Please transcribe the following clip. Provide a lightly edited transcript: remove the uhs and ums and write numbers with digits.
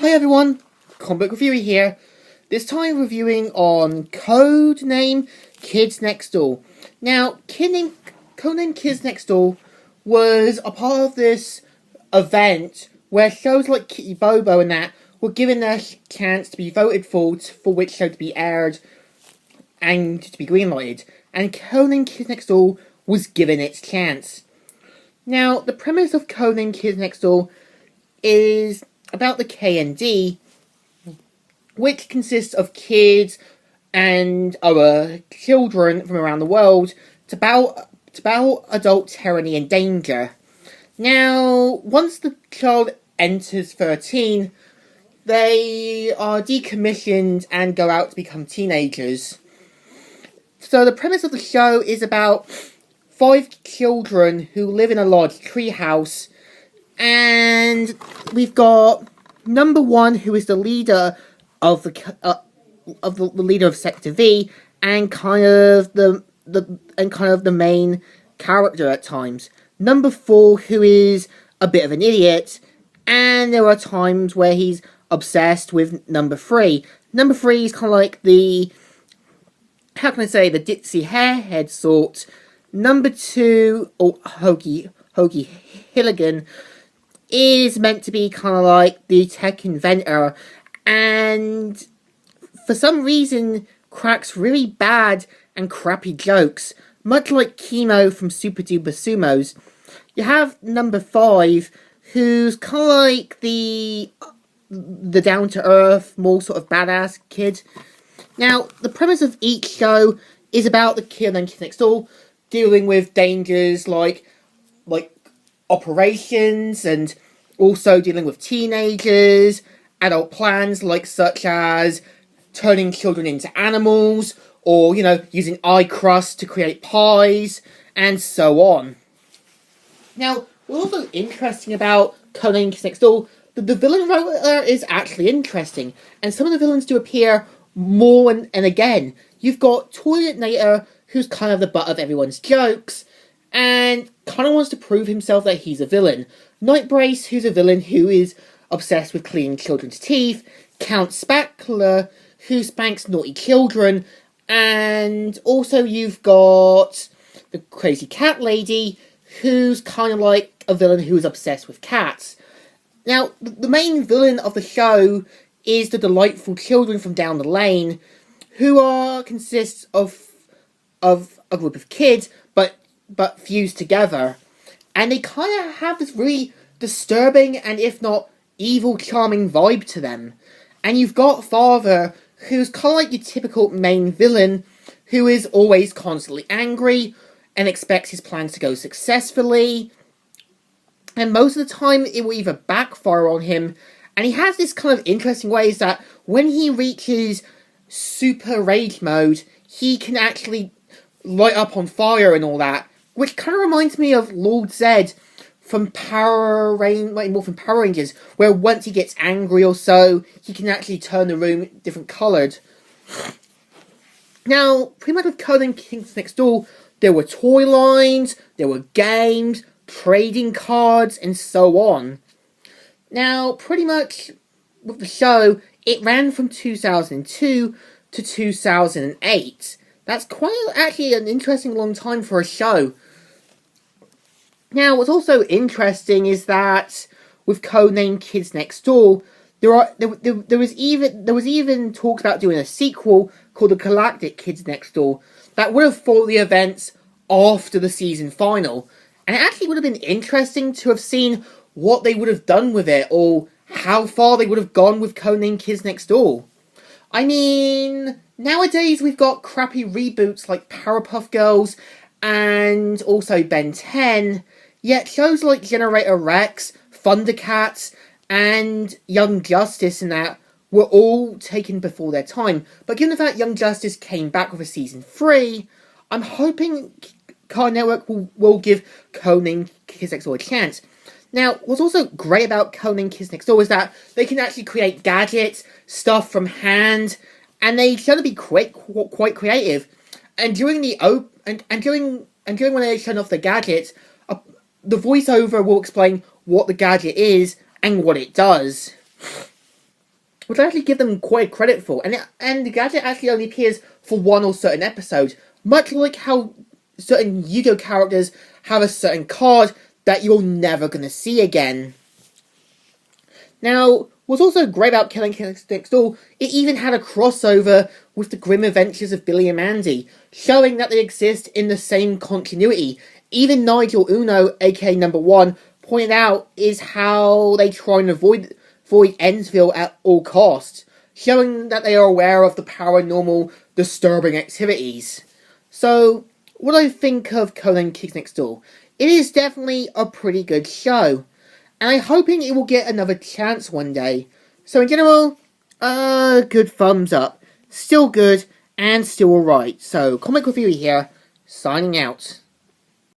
Hi everyone, comic book reviewer here. This time reviewing on Codename Kids Next Door. Now, Codename Kids Next Door was a part of this event where shows like Kitty Bobo and that were given their chance to be voted for which show to be aired and to be greenlighted. And Codename Kids Next Door was given its chance. Now, the premise of Codename Kids Next Door is about the KND, which consists of kids and other children from around the world to battle adult tyranny and danger. Now, once the child enters 13, they are decommissioned and go out to become teenagers. So the premise of the show is about 5 children who live in a large treehouse, and we've got number 1, who is the leader of the leader of Sector V, and kind of the main character at times. Number 4, who is a bit of an idiot, and there are times where he's obsessed with number 3. Number 3 is kind of like the, how can I say, the ditzy hairhead sort. Number 2, or Hoagie Hilligan, is meant to be kind of like the tech inventor, and for some reason cracks really bad and crappy jokes, much like Chemo from Super Duper Sumos. You have number 5, who's kind of like the down-to-earth, more sort of badass kid. Now, the premise of each show is about the kid and Kid Next Door dealing with dangers like operations, and also dealing with teenagers, adult plans such as turning children into animals, or, using eye crust to create pies, and so on. Now, what's also interesting about Codename Kids Next Door, the villain rotor is actually interesting, and some of the villains do appear more and again. You've got Toiletnator, who's kind of the butt of everyone's jokes, and kind of wants to prove himself that he's a villain. Nightbrace, who's a villain who is obsessed with cleaning children's teeth. Count Spackler, who spanks naughty children. And also you've got the Crazy Cat Lady, who's kind of like a villain who is obsessed with cats. Now, the main villain of the show is the delightful children from down the lane, who consists of a group of kids, but fused together. And they kind of have this really disturbing and, if not evil, charming vibe to them. And you've got Father, who's kind of like your typical main villain, who is always constantly angry and expects his plans to go successfully. And most of the time, it will either backfire on him. And he has this kind of interesting ways that when he reaches super rage mode, he can actually light up on fire and all that, which kind of reminds me of Lord Zed from Power Rangers, where once he gets angry or so, he can actually turn the room different coloured. Now, pretty much with Codename Kids Next Door, there were toy lines, there were games, trading cards, and so on. Now, pretty much with the show, it ran from 2002 to 2008. That's quite actually an interesting long time for a show. Now, what's also interesting is that with Codename Kids Next Door, there was even talks about doing a sequel called The Galactic Kids Next Door that would have followed the events after the season final, and it actually would have been interesting to have seen what they would have done with it, or how far they would have gone with Codename Kids Next Door. I mean, nowadays we've got crappy reboots like Powerpuff Girls and also Ben 10, yet shows like Generator Rex, Thundercats, and Young Justice and that were all taken before their time. But given the fact Young Justice came back with a season 3, I'm hoping Cartoon Network will give Codename Kids Next Door a chance. Now, what's also great about Codename Kids Next Door is that they can actually create gadgets, stuff from hand, and they tend to be quite creative. And during during when they turn off the gadgets, the voiceover will explain what the gadget is and what it does. which I actually give them quite credit for. And the gadget actually only appears for one or certain episode, much like how certain Yu-Gi-Oh characters have a certain card that you're never going to see again. Now, what's also great about Killing Kids Next Door, it even had a crossover with the Grim Adventures of Billy and Mandy, showing that they exist in the same continuity. Even Nigel Uno, aka Number 1, pointed out is how they try and avoid Endsville at all costs, showing that they are aware of the paranormal, disturbing activities. So, what do I think of Codename Kids Next Door? It is definitely a pretty good show, and I'm hoping it will get another chance one day. So in general, good thumbs up. Still good, and still alright. So, Comic Review here, signing out.